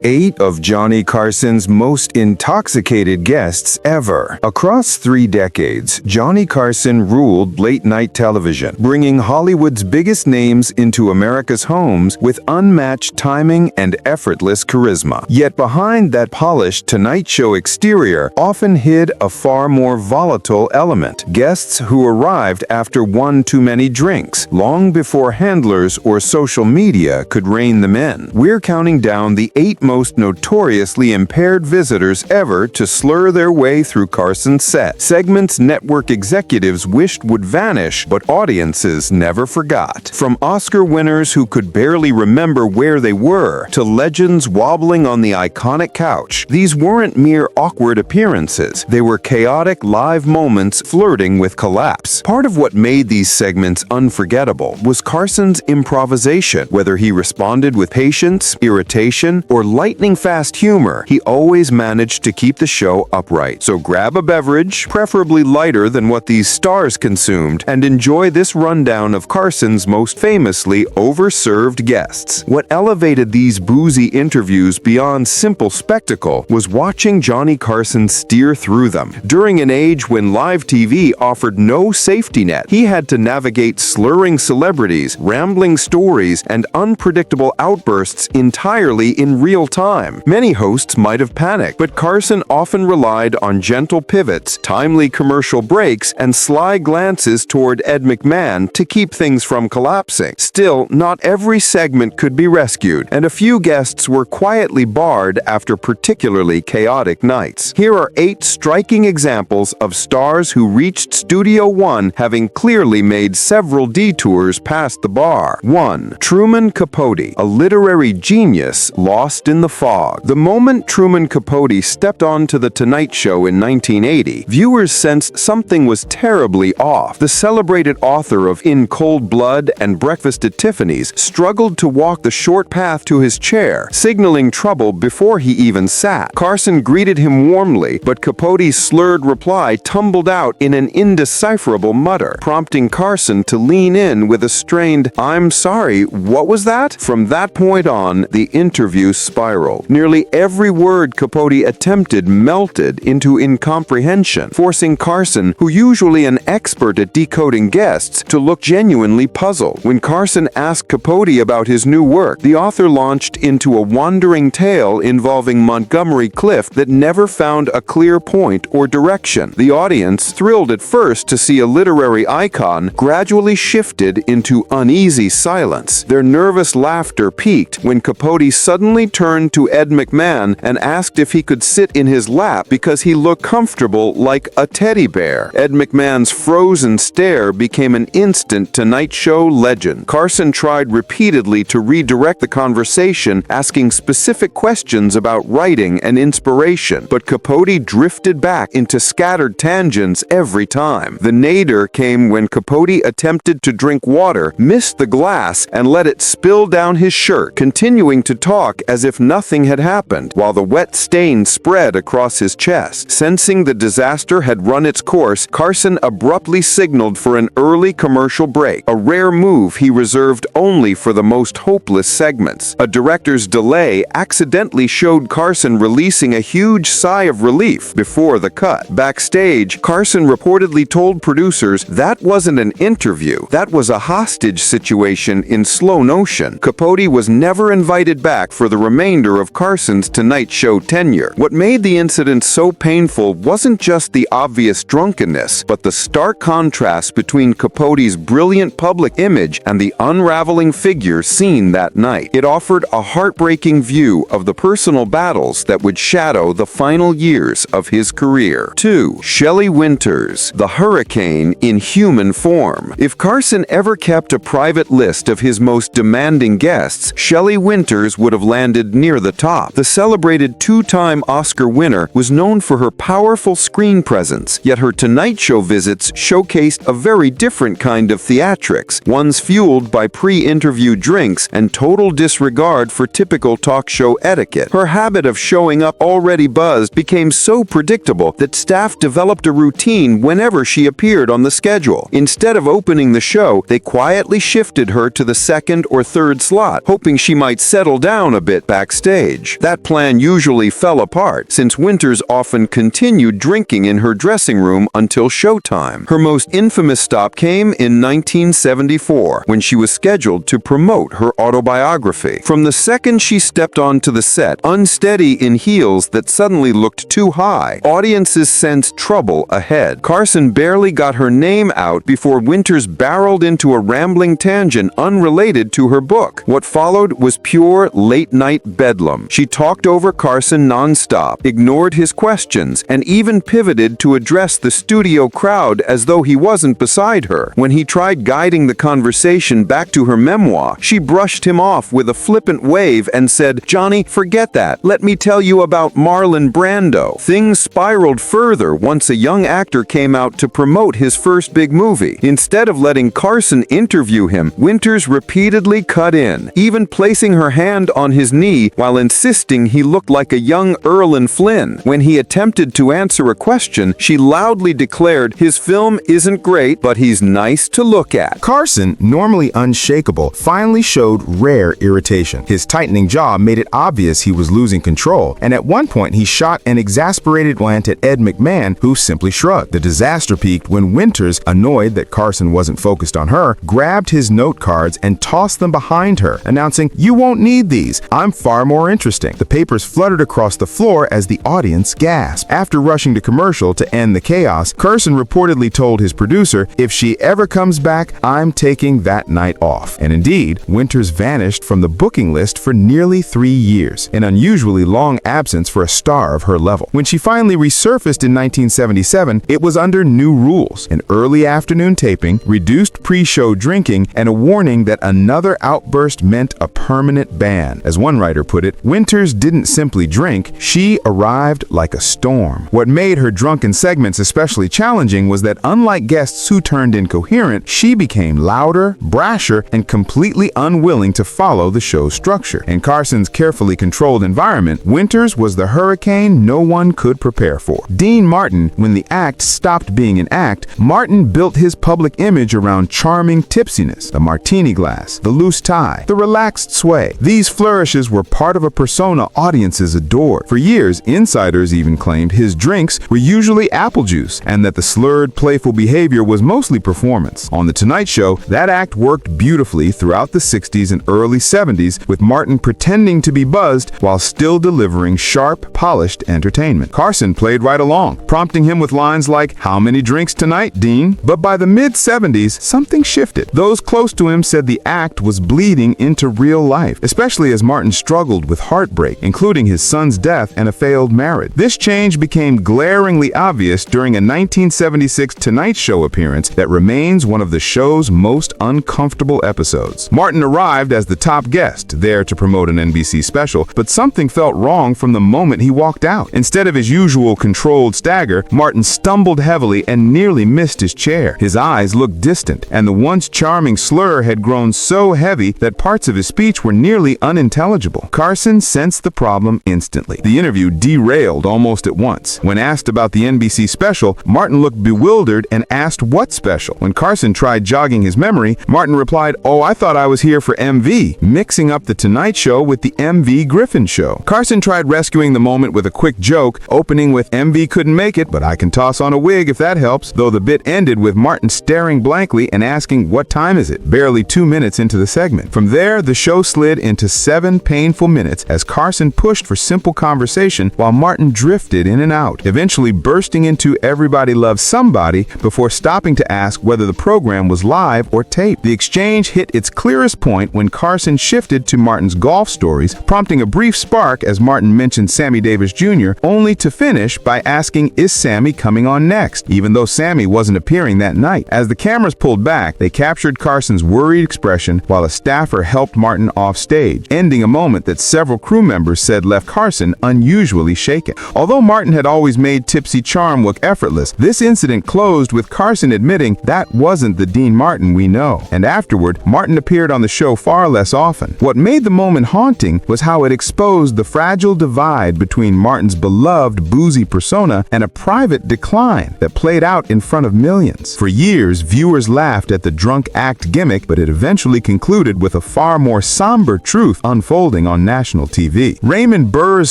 8 of Johnny Carson's most intoxicated guests ever. Across 3 decades, Johnny Carson ruled late-night television, bringing Hollywood's biggest names into America's homes with unmatched timing and effortless charisma. Yet behind that polished Tonight Show exterior often hid a far more volatile element. Guests who arrived after one too many drinks, long before handlers or social media could rein them in. We're counting down the 8 most notoriously impaired visitors ever to slur their way through Carson's set. Segments network executives wished would vanish, but audiences never forgot. From Oscar winners who could barely remember where they were, to legends wobbling on the iconic couch, these weren't mere awkward appearances. They were chaotic live moments flirting with collapse. Part of what made these segments unforgettable was Carson's improvisation. Whether he responded with patience, irritation, or lightning-fast humor, he always managed to keep the show upright. So grab a beverage, preferably lighter than what these stars consumed, and enjoy this rundown of Carson's most famously overserved guests. What elevated these boozy interviews beyond simple spectacle was watching Johnny Carson steer through them. During an age when live TV offered no safety net, he had to navigate slurring celebrities, rambling stories, and unpredictable outbursts entirely in real time. Many hosts might have panicked, but Carson often relied on gentle pivots, timely commercial breaks, and sly glances toward Ed McMahon to keep things from collapsing. Still, not every segment could be rescued, and a few guests were quietly barred after particularly chaotic nights. Here are 8 striking examples of stars who reached Studio One having clearly made several detours past the bar. 1. Truman Capote, a literary genius lost in the fog. The moment Truman Capote stepped onto The Tonight Show in 1980, viewers sensed something was terribly off. The celebrated author of In Cold Blood and Breakfast at Tiffany's struggled to walk the short path to his chair, signaling trouble before he even sat. Carson greeted him warmly, but Capote's slurred reply tumbled out in an indecipherable mutter, prompting Carson to lean in with a strained, "I'm sorry, what was that?" From that point on, the interview spiraled. Nearly every word Capote attempted melted into incomprehension, forcing Carson, who usually an expert at decoding guests, to look genuinely puzzled. When Carson asked Capote about his new work, the author launched into a wandering tale involving Montgomery Clift that never found a clear point or direction. The audience, thrilled at first to see a literary icon, gradually shifted into uneasy silence. Their nervous laughter peaked when Capote suddenly turned to Ed McMahon and asked if he could sit in his lap because he looked comfortable like a teddy bear. Ed McMahon's frozen stare became an instant Tonight Show legend. Carson tried repeatedly to redirect the conversation, asking specific questions about writing and inspiration, but Capote drifted back into scattered tangents every time. The nadir came when Capote attempted to drink water, missed the glass, and let it spill down his shirt, continuing to talk as if nothing had happened, while the wet stain spread across his chest. Sensing the disaster had run its course, Carson abruptly signaled for an early commercial break, a rare move he reserved only for the most hopeless segments. A director's delay accidentally showed Carson releasing a huge sigh of relief before the cut. Backstage, Carson reportedly told producers that wasn't an interview, that was a hostage situation in slow motion. Capote was never invited back for the remainder of Carson's Tonight Show tenure. What made the incident so painful wasn't just the obvious drunkenness, but the stark contrast between Capote's brilliant public image and the unraveling figure seen that night. It offered a heartbreaking view of the personal battles that would shadow the final years of his career. 2. Shelley Winters, the hurricane in human form. If Carson ever kept a private list of his most demanding guests, Shelley Winters would have landed near the top. The celebrated 2-time Oscar winner was known for her powerful screen presence, yet her Tonight Show visits showcased a very different kind of theatrics, ones fueled by pre-interview drinks and total disregard for typical talk show etiquette. Her habit of showing up already buzzed became so predictable that staff developed a routine whenever she appeared on the schedule. Instead of opening the show, they quietly shifted her to the second or third slot, hoping she might settle down a bit backstage. backstage. That plan usually fell apart, since Winters often continued drinking in her dressing room until showtime. Her most infamous stop came in 1974, when she was scheduled to promote her autobiography. From the second she stepped onto the set, unsteady in heels that suddenly looked too high, audiences sensed trouble ahead. Carson barely got her name out before Winters barreled into a rambling tangent unrelated to her book. What followed was pure late-night bedlam. She talked over Carson nonstop, ignored his questions, and even pivoted to address the studio crowd as though he wasn't beside her. When he tried guiding the conversation back to her memoir, she brushed him off with a flippant wave and said, "Johnny, forget that. Let me tell you about Marlon Brando." Things spiraled further once a young actor came out to promote his first big movie. Instead of letting Carson interview him, Winters repeatedly cut in, even placing her hand on his knee while insisting he looked like a young Erlen Flynn. When he attempted to answer a question, she loudly declared, "His film isn't great, but he's nice to look at." Carson, normally unshakable, finally showed rare irritation. His tightening jaw made it obvious he was losing control, and at one point he shot an exasperated glance at Ed McMahon, who simply shrugged. The disaster peaked when Winters, annoyed that Carson wasn't focused on her, grabbed his note cards and tossed them behind her, announcing, "You won't need these. I'm far more interesting." The papers fluttered across the floor as the audience gasped. After rushing to commercial to end the chaos, Carson reportedly told his producer, "If she ever comes back, I'm taking that night off." And indeed, Winters vanished from the booking list for nearly 3 years, an unusually long absence for a star of her level. When she finally resurfaced in 1977, it was under new rules: an early afternoon taping, reduced pre-show drinking, and a warning that another outburst meant a permanent ban. As one writer put it, Winters didn't simply drink, she arrived like a storm. What made her drunken segments especially challenging was that unlike guests who turned incoherent, she became louder, brasher, and completely unwilling to follow the show's structure. In Carson's carefully controlled environment, Winters was the hurricane no one could prepare for. Dean Martin, when the act stopped being an act, Martin built his public image around charming tipsiness, the martini glass, the loose tie, the relaxed sway. These flourishes were part of a persona audiences adored. For years, insiders even claimed his drinks were usually apple juice, and that the slurred, playful behavior was mostly performance. On The Tonight Show, that act worked beautifully throughout the 60s and early 70s, with Martin pretending to be buzzed while still delivering sharp, polished entertainment. Carson played right along, prompting him with lines like, "How many drinks tonight, Dean?" But by the mid-70s, something shifted. Those close to him said the act was bleeding into real life, especially as Martin struggled with heartbreak, including his son's death and a failed marriage. This change became glaringly obvious during a 1976 Tonight Show appearance that remains one of the show's most uncomfortable episodes. Martin arrived as the top guest, there to promote an NBC special, but something felt wrong from the moment he walked out. Instead of his usual controlled stagger, Martin stumbled heavily and nearly missed his chair. His eyes looked distant, and the once charming slur had grown so heavy that parts of his speech were nearly unintelligible. Carson sensed the problem instantly. The interview derailed almost at once. When asked about the NBC special, Martin looked bewildered and asked what special. When Carson tried jogging his memory, Martin replied, "Oh, I thought I was here for MV," mixing up The Tonight Show with the MV Griffin Show. Carson tried rescuing the moment with a quick joke, opening with, "MV couldn't make it, but I can toss on a wig if that helps," though the bit ended with Martin staring blankly and asking, "What time is it?" barely 2 minutes into the segment. From there, the show slid into 7 painful minutes as Carson pushed for simple conversation while Martin drifted in and out, eventually bursting into "Everybody Loves Somebody" before stopping to ask whether the program was live or taped. The exchange hit its clearest point when Carson shifted to Martin's golf stories, prompting a brief spark as Martin mentioned Sammy Davis Jr., only to finish by asking, "Is Sammy coming on next?" even though Sammy wasn't appearing that night. As the cameras pulled back, they captured Carson's worried expression while a staffer helped Martin off stage, ending a moment that several crew members said left Carson unusually shaken. Although Martin had always made tipsy charm look effortless, this incident closed with Carson admitting that wasn't the Dean Martin we know. And afterward, Martin appeared on the show far less often. What made the moment haunting was how it exposed the fragile divide between Martin's beloved boozy persona and a private decline that played out in front of millions. For years, viewers laughed at the drunk act gimmick, but it eventually concluded with a far more somber truth unfolding on on national TV. Raymond Burr's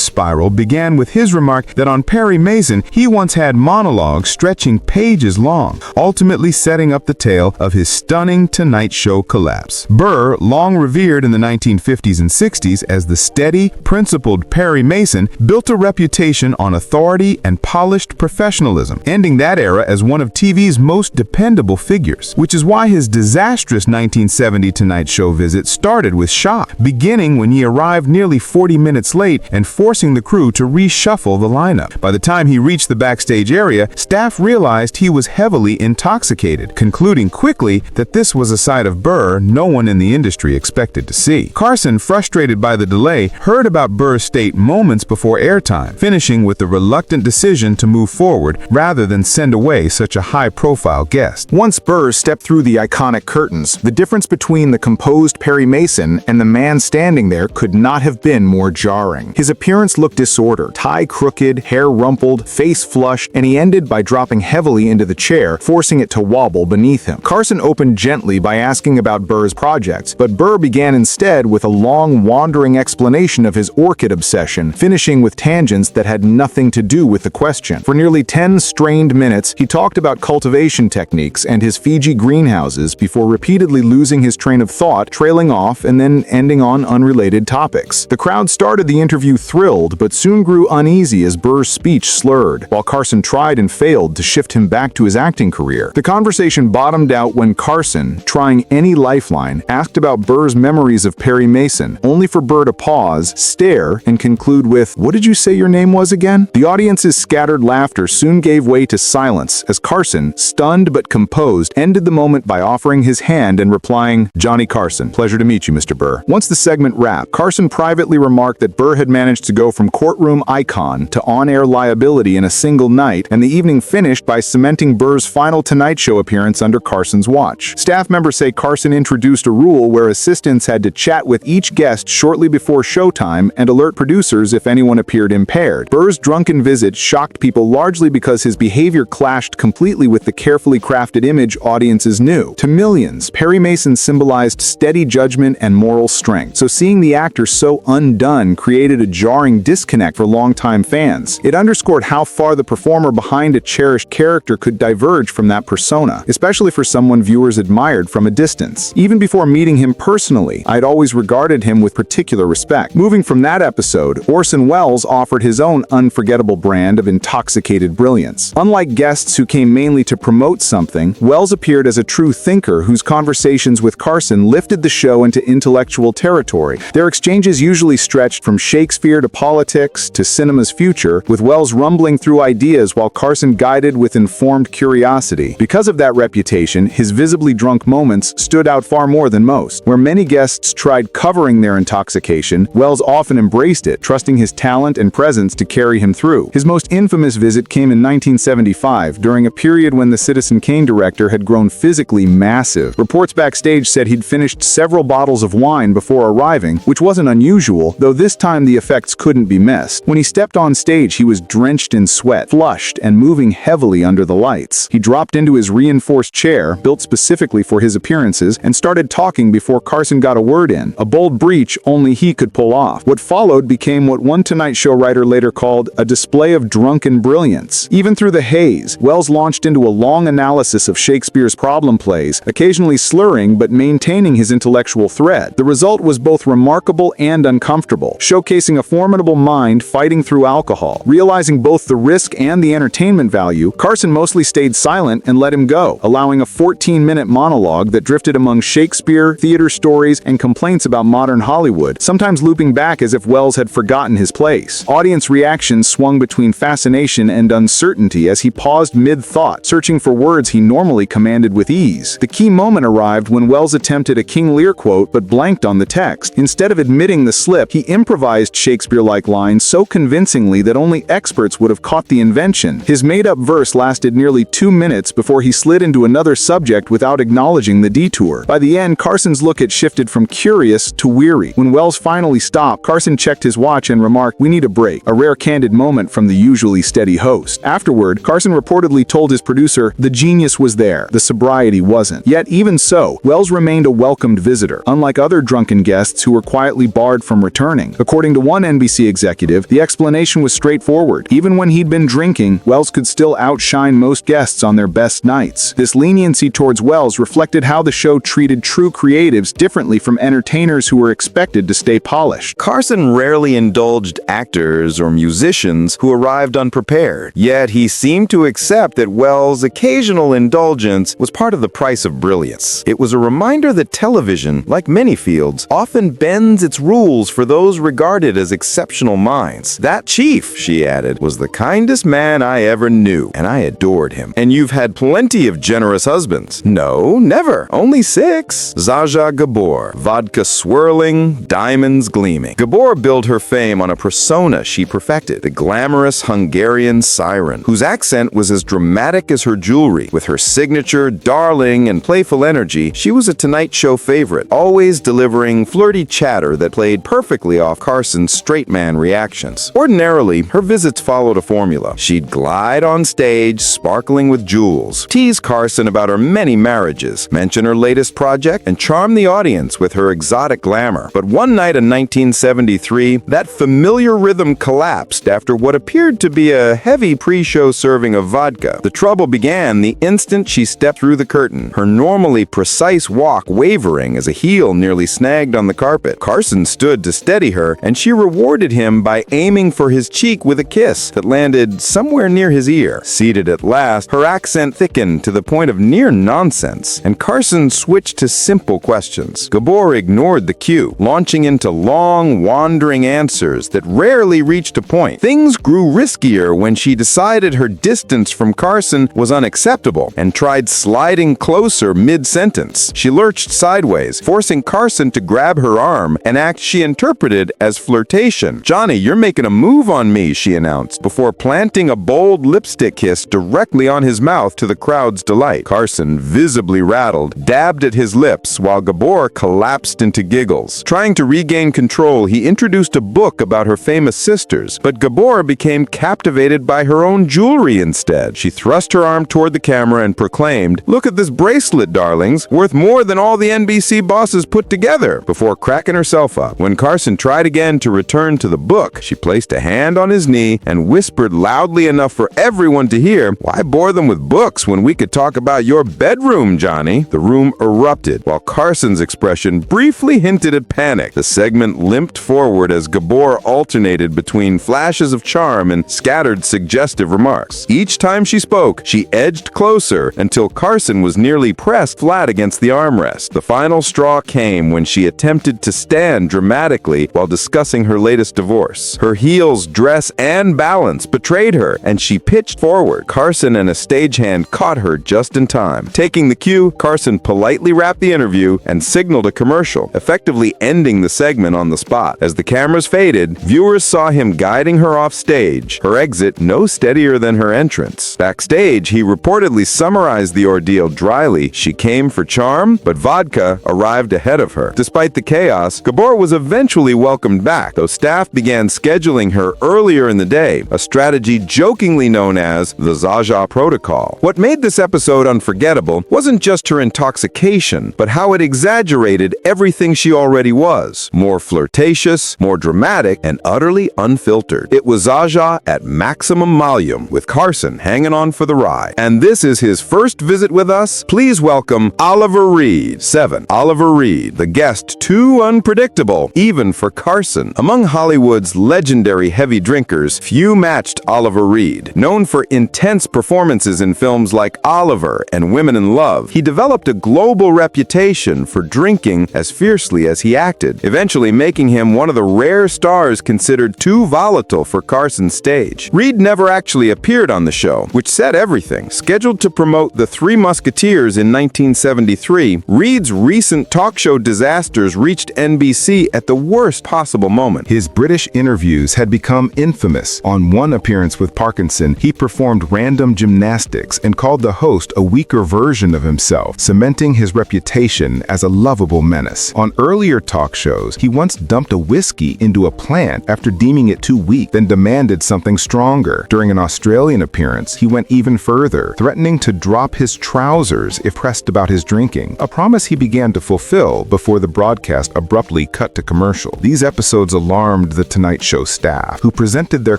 spiral began with his remark that on Perry Mason, he once had monologues stretching pages long, ultimately setting up the tale of his stunning Tonight Show collapse. Burr, long revered in the 1950s and 60s as the steady, principled Perry Mason, built a reputation on authority and polished professionalism, ending that era as one of TV's most dependable figures, which is why his disastrous 1970 Tonight Show visit started with shock, beginning when he arrived nearly 40 minutes late and forcing the crew to reshuffle the lineup. By the time he reached the backstage area, staff realized he was heavily intoxicated, concluding quickly that this was a side of Burr no one in the industry expected to see. Carson, frustrated by the delay, heard about Burr's state moments before airtime, finishing with the reluctant decision to move forward rather than send away such a high-profile guest. Once Burr stepped through the iconic curtains, the difference between the composed Perry Mason and the man standing there could not have been more jarring. His appearance looked disordered, tie crooked, hair rumpled, face flushed, and he ended by dropping heavily into the chair, forcing it to wobble beneath him. Carson opened gently by asking about Burr's projects, but Burr began instead with a long, wandering explanation of his orchid obsession, finishing with tangents that had nothing to do with the question. For nearly 10 strained minutes, he talked about cultivation techniques and his Fiji greenhouses before repeatedly losing his train of thought, trailing off, and then ending on unrelated topics. The crowd started the interview thrilled, but soon grew uneasy as Burr's speech slurred, while Carson tried and failed to shift him back to his acting career. The conversation bottomed out when Carson, trying any lifeline, asked about Burr's memories of Perry Mason, only for Burr to pause, stare, and conclude with, "What did you say your name was again?" The audience's scattered laughter soon gave way to silence as Carson, stunned but composed, ended the moment by offering his hand and replying, "Johnny Carson, pleasure to meet you, Mr. Burr." Once the segment wrapped, Carson privately remarked that Burr had managed to go from courtroom icon to on-air liability in a single night, and the evening finished by cementing Burr's final Tonight Show appearance under Carson's watch. Staff members say Carson introduced a rule where assistants had to chat with each guest shortly before showtime and alert producers if anyone appeared impaired. Burr's drunken visit shocked people largely because his behavior clashed completely with the carefully crafted image audiences knew. To millions, Perry Mason symbolized steady judgment and moral strength, so seeing the actor so undone created a jarring disconnect for longtime fans. It underscored how far the performer behind a cherished character could diverge from that persona, especially for someone viewers admired from a distance. Even before meeting him personally, I'd always regarded him with particular respect. Moving from that episode, Orson Welles offered his own unforgettable brand of intoxicated brilliance. Unlike guests who came mainly to promote something, Welles appeared as a true thinker whose conversations with Carson lifted the show into intellectual territory. Their exchanges usually stretched from Shakespeare to politics to cinema's future, with Welles rumbling through ideas while Carson guided with informed curiosity. Because of that reputation, his visibly drunk moments stood out far more than most. Where many guests tried covering their intoxication, Welles often embraced it, trusting his talent and presence to carry him through. His most infamous visit came in 1975, during a period when the Citizen Kane director had grown physically massive. Reports backstage said he'd finished several bottles of wine before arriving, which wasn't unusual, though this time the effects couldn't be missed. When he stepped on stage, he was drenched in sweat, flushed, and moving heavily under the lights. He dropped into his reinforced chair, built specifically for his appearances, and started talking before Carson got a word in, a bold breach only he could pull off. What followed became what one Tonight Show writer later called a display of drunken brilliance. Even through the haze, Welles launched into a long analysis of Shakespeare's problem plays, occasionally slurring but maintaining his intellectual thread. The result was both remarkable and uncomfortable, showcasing a formidable mind fighting through alcohol. Realizing both the risk and the entertainment value, Carson mostly stayed silent and let him go, allowing a 14-minute monologue that drifted among Shakespeare, theater stories, and complaints about modern Hollywood, sometimes looping back as if Welles had forgotten his place. Audience reactions swung between fascination and uncertainty as he paused mid-thought, searching for words he normally commanded with ease. The key moment arrived when Welles attempted a King Lear quote but blanked on the text. Instead of admitting the slip, he improvised Shakespeare-like lines so convincingly that only experts would have caught the invention. His made-up verse lasted nearly 2 minutes before he slid into another subject without acknowledging the detour. By the end, Carson's look had shifted from curious to weary. When Welles finally stopped, Carson checked his watch and remarked, "We need a break," a rare candid moment from the usually steady host. Afterward, Carson reportedly told his producer, "The genius was there, the sobriety wasn't." Yet even so, Welles remained a welcomed visitor. Unlike other drunken guests who were quietly barred from returning. According to one NBC executive, the explanation was straightforward. Even when he'd been drinking, Welles could still outshine most guests on their best nights. This leniency towards Welles reflected how the show treated true creatives differently from entertainers who were expected to stay polished. Carson rarely indulged actors or musicians who arrived unprepared, yet he seemed to accept that Welles' occasional indulgence was part of the price of brilliance. It was a reminder that television, like many fields, often bends its rules for those regarded as exceptional minds. "That chief," she added, "was the kindest man I ever knew, and I adored him. And you've had plenty of generous husbands." "No, never. Only 6. Zsa Zsa Gabor, vodka swirling, diamonds gleaming. Gabor built her fame on a persona she perfected, the glamorous Hungarian siren, whose accent was as dramatic as her jewelry. With her signature, darling, and playful energy, she was a Tonight Show favorite, always delivering flirty chatter that played perfectly off Carson's straight man reactions. Ordinarily, her visits followed a formula. She'd glide on stage, sparkling with jewels, tease Carson about her many marriages, mention her latest project, and charm the audience with her exotic glamour. But one night in 1973, that familiar rhythm collapsed after what appeared to be a heavy pre-show serving of vodka. The trouble began the instant she stepped through the curtain, her normally precise walk wavering as a heel nearly snagged on the carpet. Carson stood to steady her, and she rewarded him by aiming for his cheek with a kiss that landed somewhere near his ear. Seated at last, her accent thickened to the point of near nonsense, and Carson switched to simple questions. Gabor ignored the cue, launching into long, wandering answers that rarely reached a point. Things grew riskier when she decided her distance from Carson was unacceptable and tried sliding closer mid-sentence. She lurched sideways, forcing Carson to grab her arm, an act she interpreted as flirtation. "Johnny, you're making a move on me," she announced, before planting a bold lipstick kiss directly on his mouth to the crowd's delight. Carson, visibly rattled, dabbed at his lips while Gabor collapsed into giggles. Trying to regain control, he introduced a book about her famous sisters, but Gabor became captivated by her own jewelry instead. She thrust her arm toward the camera and proclaimed, "Look at this bracelet, darlings, worth more than all the NBC bosses put together," before cracking herself up. When Carson tried again to return to the book, she placed a hand on his knee and whispered loudly enough for everyone to hear, "Why bore them with books when we could talk about your bedroom, Johnny?" The room erupted, while Carson's expression briefly hinted at panic. The segment limped forward as Gabor alternated between flashes of charm and scattered suggestive remarks. Each time she spoke, she edged closer until Carson was nearly pressed flat against the armrest. The final straw came when she attempted to stand dramatically while discussing her latest divorce. Her heels, dress, and balance betrayed her, and she pitched forward. Carson and a stagehand caught her just in time. Taking the cue, Carson politely wrapped the interview and signaled a commercial, effectively ending the segment on the spot. As the cameras faded, viewers saw him guiding her off stage, her exit no steadier than her entrance. Backstage, he reportedly summarized the ordeal dryly. She came for charm, but vodka arrived ahead of her. Despite the chaos, Gabor was eventually welcomed back, though staff began scheduling her earlier in the day, a strategy jokingly known as the Zsa Zsa Protocol. What made this episode unforgettable wasn't just her intoxication, but how it exaggerated everything she already was. More flirtatious, more dramatic, and utterly unfiltered. It was Zsa Zsa at maximum volume, with Carson hanging on for the ride. And this is his first visit with us. Please welcome Oliver Reed. 7. Oliver Reed, the guest too unpredictable, even for Carson. Among Hollywood's legendary heavy drinkers, few matched Oliver Reed. Known for intense performances in films like Oliver and Women in Love, he developed a global reputation for drinking as fiercely as he acted, eventually making him one of the rare stars considered too volatile for Carson's stage. Reed never actually appeared on the show, which said everything. Scheduled to promote The Three Musketeers in 1973, Reed's recent talk show disasters reached NBC at the worst possible moment. His British interviews had become infamous. On one appearance with Parkinson, he performed random gymnastics and called the host a weaker version of himself, cementing his reputation as a lovable menace. On earlier talk shows, he once dumped a whiskey into a plant after deeming it too weak, then demanded something stronger. During an Australian appearance, he went even further, threatening to drop his trousers if pressed about his drinking, a promise he began to fulfill before the broadcast abruptly cut cut to commercial. These episodes alarmed the Tonight Show staff, who presented their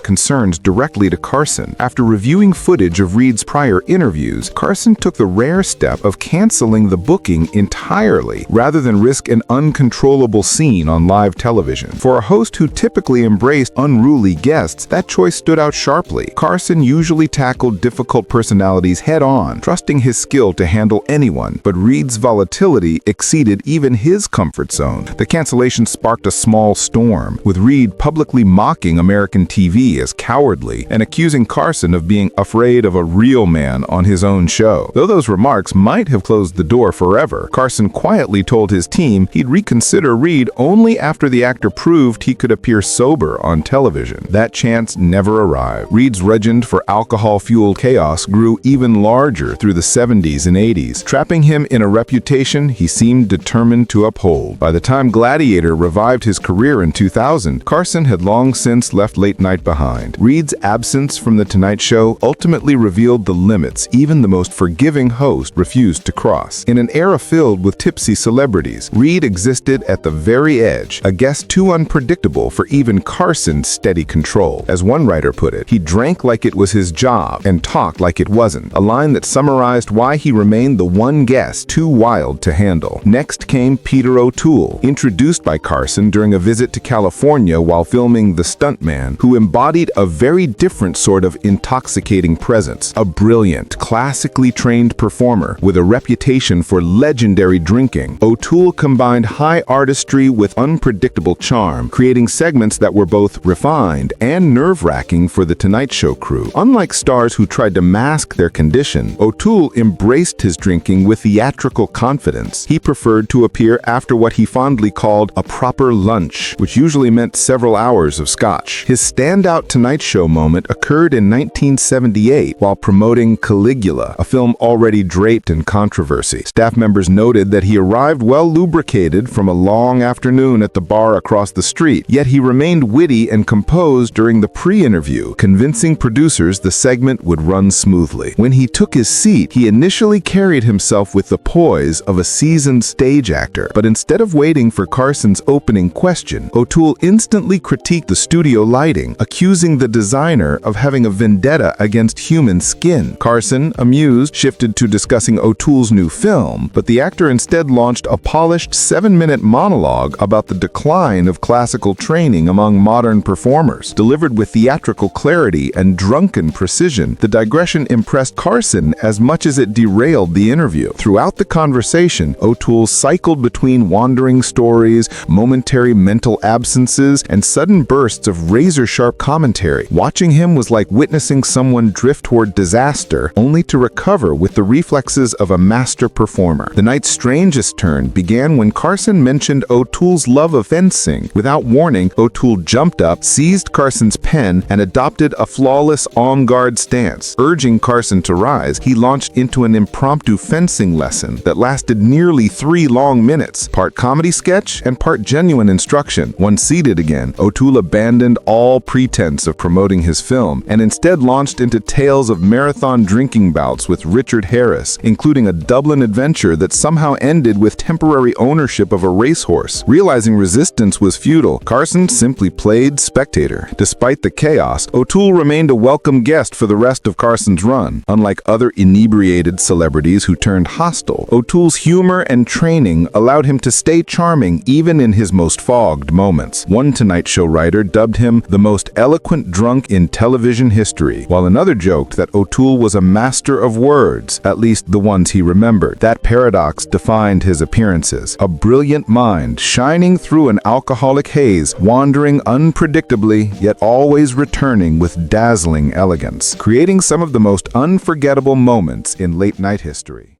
concerns directly to Carson. After reviewing footage of Reed's prior interviews, Carson took the rare step of canceling the booking entirely, rather than risk an uncontrollable scene on live television. For a host who typically embraced unruly guests, that choice stood out sharply. Carson usually tackled difficult personalities head-on, trusting his skill to handle anyone, but Reed's volatility exceeded even his comfort zone. The cancellation sparked a small storm, with Reed publicly mocking American TV as cowardly and accusing Carson of being afraid of a real man on his own show. Though those remarks might have closed the door forever, Carson quietly told his team he'd reconsider Reed only after the actor proved he could appear sober on television. That chance never arrived. Reed's legend for alcohol-fueled chaos grew even larger through the 70s and 80s, trapping him in a reputation he seemed determined to uphold. By the time Gladiator revived his career in 2000, Carson had long since left late night behind. Reed's absence from The Tonight Show ultimately revealed the limits even the most forgiving host refused to cross. In an era filled with tipsy celebrities, Reed existed at the very edge, a guest too unpredictable for even Carson's steady control. As one writer put it, he drank like it was his job and talked like it wasn't, a line that summarized why he remained the one guest too wild to handle. Next came Peter O'Toole, introduced by Carson during a visit to California while filming The Stuntman, who embodied a very different sort of intoxicating presence. A brilliant, classically trained performer with a reputation for legendary drinking, O'Toole combined high artistry with unpredictable charm, creating segments that were both refined and nerve-wracking for the Tonight Show crew. Unlike stars who tried to mask their condition, O'Toole embraced his drinking with theatrical confidence. He preferred to appear after what he fondly called a proper lunch, which usually meant several hours of scotch. His standout Tonight Show moment occurred in 1978 while promoting Caligula, a film already draped in controversy. Staff members noted that he arrived well lubricated from a long afternoon at the bar across the street, yet he remained witty and composed during the pre-interview, convincing producers the segment would run smoothly. When he took his seat, he initially carried himself with the poise of a seasoned stage actor, but instead of waiting for Carson's opening question, O'Toole instantly critiqued the studio lighting, accusing the designer of having a vendetta against human skin. Carson, amused, shifted to discussing O'Toole's new film, but the actor instead launched a polished 7-minute monologue about the decline of classical training among modern performers. Delivered with theatrical clarity and drunken precision, the digression impressed Carson as much as it derailed the interview. Throughout the conversation, O'Toole cycled between wandering stories, momentary mental absences, and sudden bursts of razor-sharp commentary. Watching him was like witnessing someone drift toward disaster, only to recover with the reflexes of a master performer. The night's strangest turn began when Carson mentioned O'Toole's love of fencing. Without warning, O'Toole jumped up, seized Carson's pen, and adopted a flawless on-guard stance. Urging Carson to rise, he launched into an impromptu fencing lesson that lasted nearly 3 long minutes, part comedy sketch and part genuine instruction. Once seated again, O'Toole abandoned all pretense of promoting his film and instead launched into tales of marathon drinking bouts with Richard Harris, including a Dublin adventure that somehow ended with temporary ownership of a racehorse. Realizing resistance was futile, Carson simply played spectator. Despite the chaos, O'Toole remained a welcome guest for the rest of Carson's run. Unlike other inebriated celebrities who turned hostile, O'Toole's humor and training allowed him to stay charming even in his most fogged moments. One Tonight Show writer dubbed him the most eloquent drunk in television history, while another joked that O'Toole was a master of words, at least the ones he remembered. That paradox defined his appearances, a brilliant mind shining through an alcoholic haze, wandering unpredictably, yet always returning with dazzling elegance, creating some of the most unforgettable moments in late-night history.